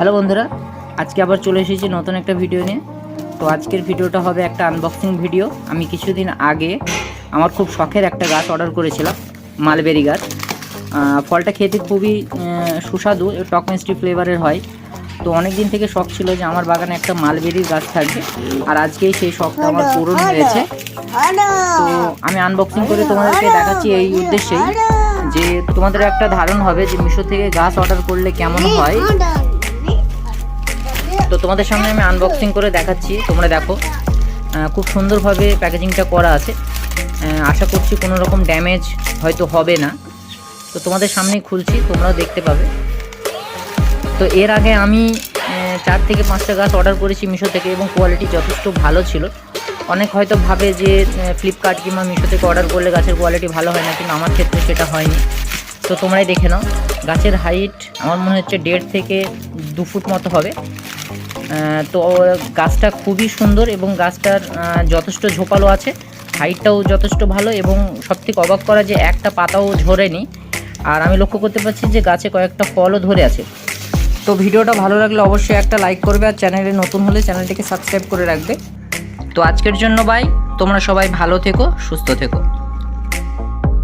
Hello বন্ধুরা, আজকে আবার চলে এসেছি নতুন একটা ভিডিও নিয়ে। তো আজকের ভিডিওটা হবে একটা আনবক্সিং ভিডিও। আমি কিছুদিন আগে আমার খুব শখের একটা গাছ অর্ডার করেছিলাম, মালবেরি গাছ। ফলটা খেতে খুবই সুস্বাদু, টক মিষ্টি ফ্লেভারের হয়। তো অনেক দিন থেকে শখ ছিল যে আমার বাগানে একটা মালবেরির গাছ থাকবে, আর আজকেই সেই শখটা আমার পূরণ হয়েছে। তো আমি আনবক্সিং করে তোমাদেরকে দেখাচ্ছি এই উদ্দেশ্যেই যে তোমাদের একটা ধারণা হবে যে মিশো থেকে গাছ অর্ডার করলে কেমন হয়। তো তোমাদের সামনে আমি আনবক্সিং করে দেখাচ্ছি, তোমরা দেখো। খুব সুন্দরভাবে প্যাকেজিংটা করা আছে। আশা করছি কোনো রকম ড্যামেজ হয়তো হবে না। তো তোমাদের সামনেই খুলছি, তোমরাও দেখতে পাবে। তো এর আগে আমি 4 থেকে 5টা গাছ অর্ডার করেছি মিশো থেকে, এবং কোয়ালিটি যথেষ্ট ভালো ছিল। অনেক হয়তো ভাবে যে ফ্লিপকার্ট কিংবা মিশো থেকে অর্ডার করলে গাছের কোয়ালিটি ভালো হয় না, কিন্তু আমার ক্ষেত্রে সেটা হয়নি। তো তোমরাই দেখে নাও, গাছের হাইট আমার মনে হচ্ছে 1.5 থেকে 2 ফুট মতো হবে। তো গাছটা খুবই সুন্দর এবং গাছটার যথেষ্ট ঝোপালো আছে, হাইটটাও যথেষ্ট ভালো, এবং সবথেকে অবাক করা যে একটা পাতাও ঝরেনি। আর আমি লক্ষ্য করতে পারছি যে গাছে কয়েকটা ফলও ধরে আছে। তো ভিডিওটা ভালো লাগলে অবশ্যই একটা লাইক করবে, আর চ্যানেলে নতুন হলে চ্যানেলটিকে সাবস্ক্রাইব করে রাখবে। তো আজকের জন্য বাই, তোমরা সবাই ভালো থেকো, সুস্থ থেকো।